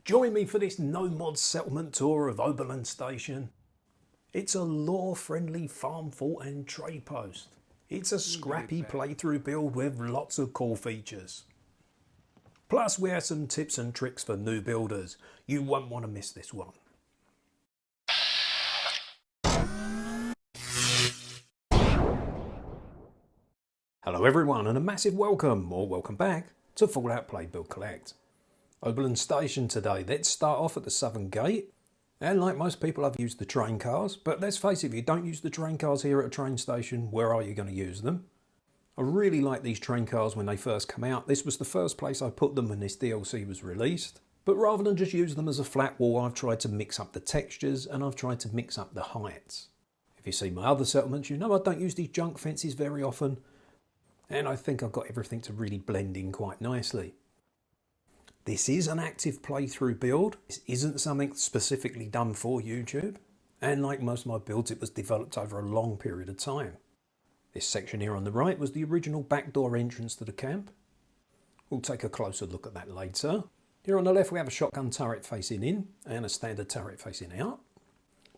Join me for this no-mod settlement tour of Oberland Station. It's a law-friendly farm fort and trade post. It's a scrappy playthrough build with lots of cool features. Plus we have some tips and tricks for new builders. You won't want to miss this one. Hello everyone and a massive welcome, or welcome back, to Fallout Play Build Collect. Oberland Station today. Let's start off at the southern gate. And like most people, I've used the train cars, but let's face it, if you don't use the train cars here at a train station, where are you going to use them? I really like these train cars when they first come out. This was the first place I put them when this DLC was released. But rather than just use them as a flat wall, I've tried to mix up the textures and I've tried to mix up the heights. If you see my other settlements, you know I don't use these junk fences very often. And I think I've got everything to really blend in quite nicely. This is an active playthrough build. This isn't something specifically done for YouTube. And like most of my builds, it was developed over a long period of time. This section here on the right was the original backdoor entrance to the camp. We'll take a closer look at that later. Here on the left we have a shotgun turret facing in and a standard turret facing out.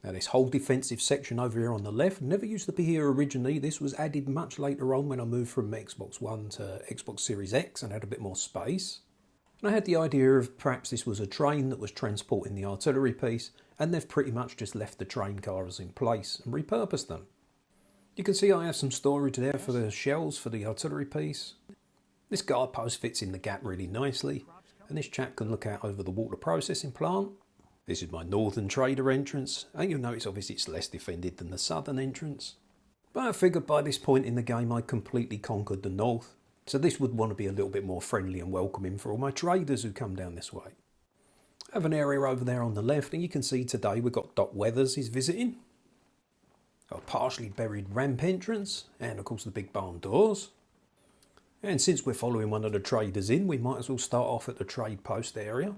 Now this whole defensive section over here on the left never used to be here originally. This was added much later on when I moved from Xbox One to Xbox Series X and had a bit more space. And I had the idea of perhaps this was a train that was transporting the artillery piece, and they've pretty much just left the train cars in place and repurposed them. You can see I have some storage there for the shells for the artillery piece. This guard post fits in the gap really nicely, and this chap can look out over the water processing plant. This is my northern trader entrance, and you'll notice obviously it's less defended than the southern entrance. But I figured by this point in the game I'd completely conquered the north, so this would want to be a little bit more friendly and welcoming for all my traders who come down this way. I have an area over there on the left, and you can see today we've got Doc Weathers is visiting. A partially buried ramp entrance, and of course the big barn doors. And since we're following one of the traders in, we might as well start off at the trade post area.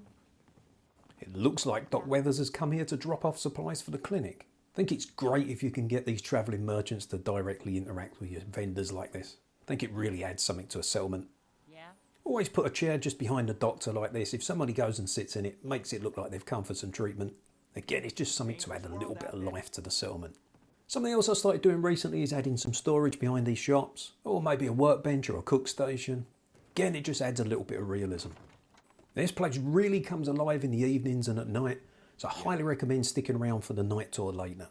It looks like Doc Weathers has come here to drop off supplies for the clinic. I think it's great if you can get these travelling merchants to directly interact with your vendors like this. I think it really adds something to a settlement. Yeah. Always put a chair just behind the doctor like this. If somebody goes and sits in it, makes it look like they've come for some treatment. Again, it's just something to add a little bit of life to the settlement. Something else I started doing recently is adding some storage behind these shops, or maybe a workbench or a cook station. Again, it just adds a little bit of realism. This place really comes alive in the evenings and at night, so I highly recommend sticking around for the night tour later.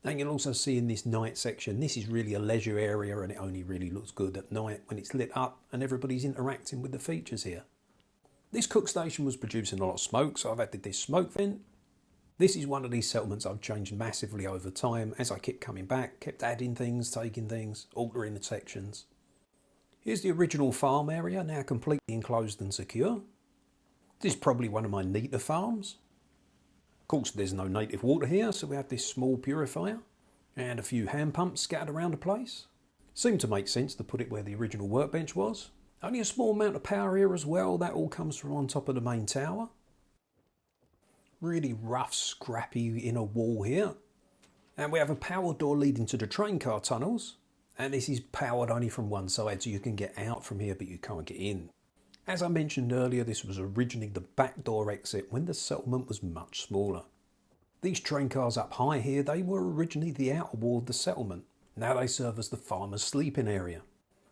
And you'll also see in this night section, this is really a leisure area and it only really looks good at night when it's lit up and everybody's interacting with the features here. This cook station was producing a lot of smoke, so I've added this smoke vent. This is one of these settlements I've changed massively over time as I kept coming back, kept adding things, taking things, altering the sections. Here's the original farm area, now completely enclosed and secure. This is probably one of my neater farms. Of course there's no native water here, so we have this small purifier and a few hand pumps scattered around the place. Seemed to make sense to put it where the original workbench was. Only a small amount of power here as well, that all comes from on top of the main tower. Really rough, scrappy inner wall here. And we have a power door leading to the train car tunnels. And this is powered only from one side, so you can get out from here, but you can't get in. As I mentioned earlier, this was originally the back door exit when the settlement was much smaller. These train cars up high here, they were originally the outer wall of the settlement. Now they serve as the farmer's sleeping area.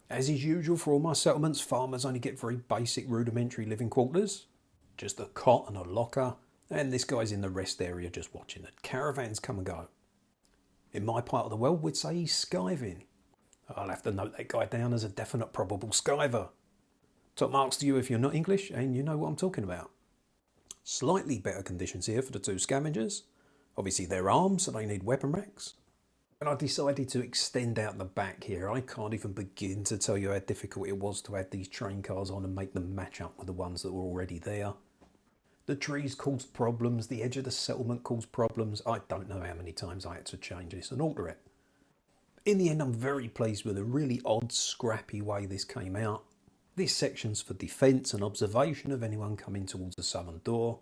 As is usual for all my settlements, farmers only get very basic rudimentary living quarters. Just a cot and a locker. And this guy's in the rest area just watching the caravans come and go. In my part of the world, we'd say he's skiving. I'll have to note that guy down as a definite probable skiver. Top marks to you if you're not English and you know what I'm talking about. Slightly better conditions here for the two scavengers. Obviously they're armed, so they need weapon racks. And I decided to extend out the back here. I can't even begin to tell you how difficult it was to add these train cars on and make them match up with the ones that were already there. The trees caused problems, the edge of the settlement caused problems. I don't know how many times I had to change this and alter it. In the end, I'm very pleased with the really odd, scrappy way this came out. This section's for defence and observation of anyone coming towards the southern door.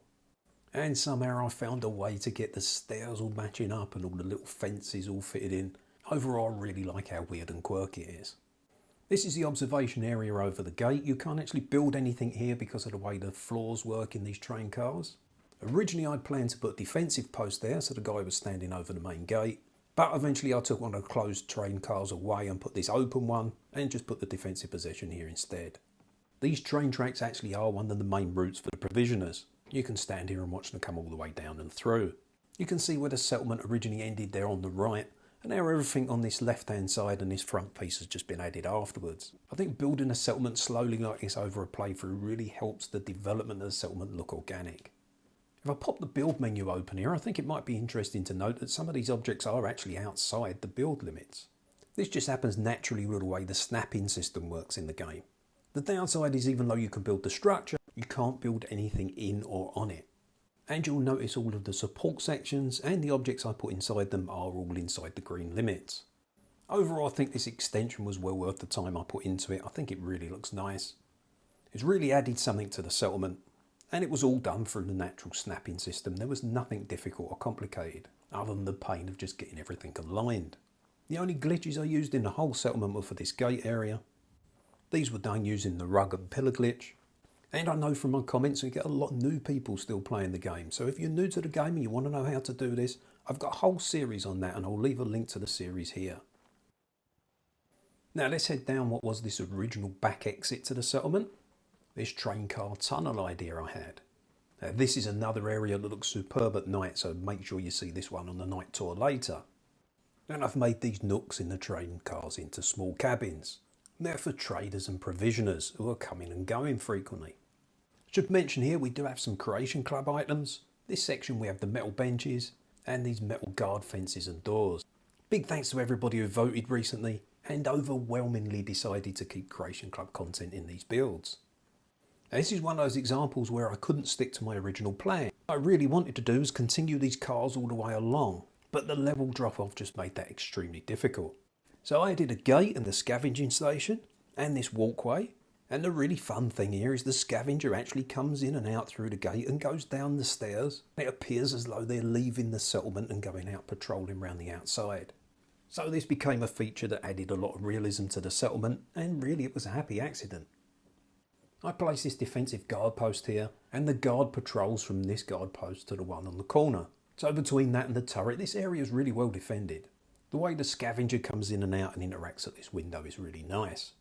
And somehow I found a way to get the stairs all matching up and all the little fences all fitted in. Overall, I really like how weird and quirky it is. This is the observation area over the gate. You can't actually build anything here because of the way the floors work in these train cars. Originally I'd planned to put a defensive post there so the guy was standing over the main gate, but eventually I took one of the closed train cars away and put this open one and just put the defensive position here instead. These train tracks actually are one of the main routes for the provisioners. You can stand here and watch them come all the way down and through. You can see where the settlement originally ended there on the right, and now everything on this left hand side and this front piece has just been added afterwards. I think building a settlement slowly like this over a playthrough really helps the development of the settlement look organic. If I pop the build menu open here, I think it might be interesting to note that some of these objects are actually outside the build limits. This just happens naturally with the way the snapping system works in the game. The downside is even though you can build the structure, you can't build anything in or on it. And you'll notice all of the support sections and the objects I put inside them are all inside the green limits. Overall, I think this extension was well worth the time I put into it. I think it really looks nice. It's really added something to the settlement, and it was all done through the natural snapping system. There was nothing difficult or complicated, other than the pain of just getting everything aligned. The only glitches I used in the whole settlement were for this gate area. These were done using the rug and pillar glitch. And I know from my comments we get a lot of new people still playing the game. So if you're new to the game and you want to know how to do this, I've got a whole series on that and I'll leave a link to the series here. Now let's head down what was this original back exit to the settlement. This train car tunnel idea I had. Now this is another area that looks superb at night, so make sure you see this one on the night tour later. And I've made these nooks in the train cars into small cabins. They're for traders and provisioners who are coming and going frequently. Should mention here we do have some Creation Club items. This section we have the metal benches and these metal guard fences and doors. Big thanks to everybody who voted recently and overwhelmingly decided to keep Creation Club content in these builds. Now, this is one of those examples where I couldn't stick to my original plan. What I really wanted to do was continue these cars all the way along, but the level drop off just made that extremely difficult. So I did a gate and the scavenging station and this walkway, and the really fun thing here is the scavenger actually comes in and out through the gate and goes down the stairs. It appears as though they're leaving the settlement and going out patrolling around the outside. So this became a feature that added a lot of realism to the settlement, and really it was a happy accident. I placed this defensive guard post here, and the guard patrols from this guard post to the one on the corner. So between that and the turret, this area is really well defended. The way the scavenger comes in and out and interacts at this window is really nice.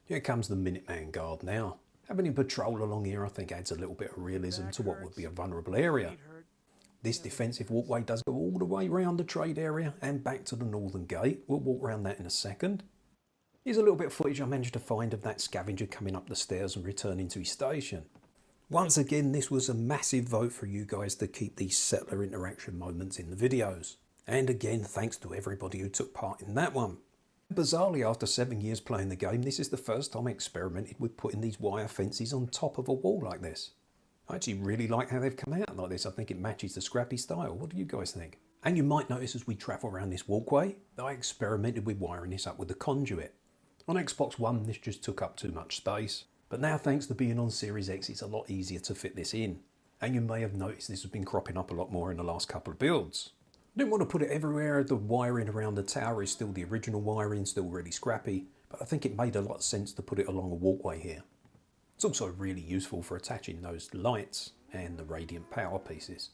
Here comes the Minuteman guard now. Having him patrol along here I think adds a little bit of realism to what would be a vulnerable area. This defensive walkway does go all the way around the trade area and back to the northern gate. We'll walk around that in a second. Here's a little bit of footage I managed to find of that scavenger coming up the stairs and returning to his station. Once again, this was a massive vote for you guys to keep these settler interaction moments in the videos. And again, thanks to everybody who took part in that one. Bizarrely, after 7 years playing the game, this is the first time I experimented with putting these wire fences on top of a wall like this. I actually really like how they've come out like this. I think it matches the scrappy style. What do you guys think? And you might notice as we travel around this walkway, that I experimented with wiring this up with the conduit. On Xbox One, this just took up too much space. But now, thanks to being on Series X, it's a lot easier to fit this in. And you may have noticed this has been cropping up a lot more in the last couple of builds. I didn't want to put it everywhere. The wiring around the tower is still the original wiring, still really scrappy, but I think it made a lot of sense to put it along a walkway here. It's also really useful for attaching those lights and the radiant power pieces.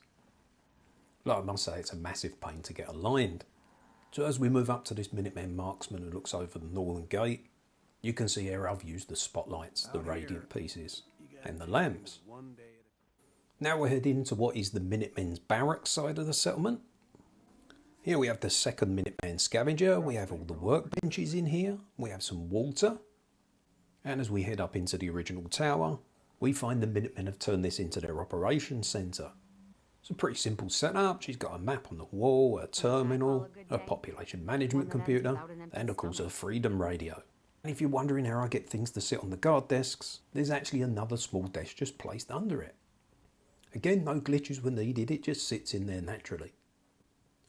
Like I must say, it's a massive pain to get aligned. So as we move up to this Minuteman marksman who looks over the northern gate, you can see here I've used the spotlights, the radiant pieces, and the lamps. Now we're heading into what is the Minutemen's barracks side of the settlement. Here we have the second Minuteman scavenger, we have all the workbenches in here, we have some water. And as we head up into the original tower, we find the Minutemen have turned this into their operations centre. It's a pretty simple setup. She's got a map on the wall, a terminal, a population management computer, and of course a freedom radio. And if you're wondering how I get things to sit on the guard desks, there's actually another small desk just placed under it. Again, no glitches were needed, it just sits in there naturally.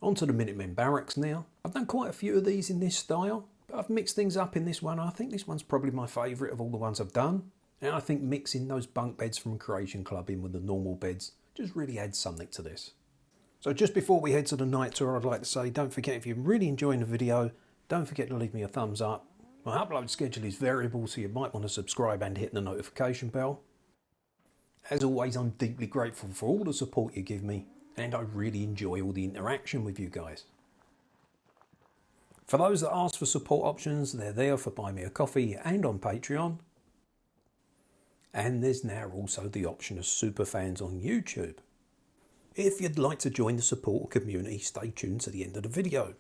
Onto the Minutemen barracks now. I've done quite a few of these in this style, but I've mixed things up in this one. I think this one's probably my favourite of all the ones I've done. And I think mixing those bunk beds from Creation Club in with the normal beds just really adds something to this. So just before we head to the night tour, I'd like to say don't forget, if you're really enjoying the video, don't forget to leave me a thumbs up, My upload schedule is variable, so you might want to subscribe and hit the notification bell. As always, I'm deeply grateful for all the support you give me, and I really enjoy all the interaction with you guys. For those that ask for support options, they're there for Buy Me a Coffee and on Patreon. And there's now also the option of superfans on YouTube. If you'd like to join the support community, stay tuned to the end of the video.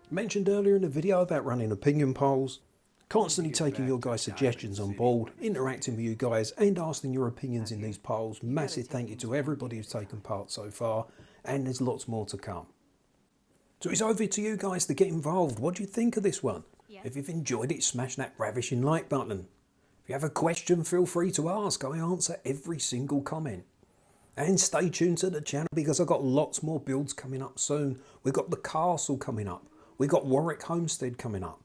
Mentioned earlier in the video about running opinion polls, constantly taking your guys' suggestions on board, interacting with you guys and asking your opinions in these polls. Massive thank you to everybody who's taken part so far, and there's lots more to come. So it's over to you guys to get involved. What do you think of this one? If you've enjoyed it, smash that ravishing like button. If you have a question, feel free to ask. I answer every single comment. And stay tuned to the channel because I've got lots more builds coming up soon. We've got the castle coming up. We've got Warwick Homestead coming up.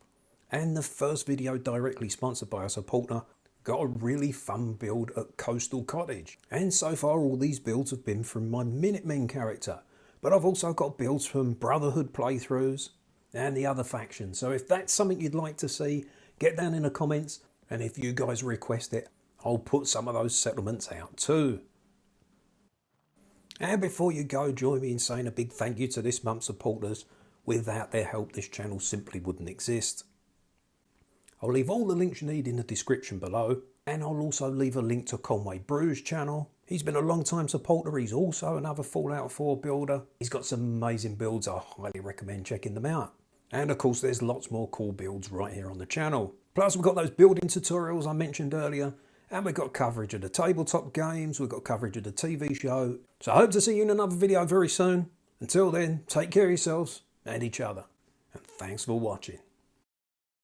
And the first video directly sponsored by a supporter got a really fun build at Coastal Cottage. And so far all these builds have been from my Minutemen character. But I've also got builds from Brotherhood playthroughs and the other factions. So if that's something you'd like to see, get down in the comments. And if you guys request it, I'll put some of those settlements out too. And before you go, join me in saying a big thank you to this month's supporters. Without their help, this channel simply wouldn't exist. I'll leave all the links you need in the description below, and I'll also leave a link to Conway Brew's channel. He's been a long time supporter. He's also another Fallout 4 builder. He's got some amazing builds. I highly recommend checking them out. And of course, there's lots more cool builds right here on the channel. Plus, we've got those building tutorials I mentioned earlier, and we've got coverage of the tabletop games. We've got coverage of the TV show. So I hope to see you in another video very soon. Until then, take care of yourselves and each other. And thanks for watching.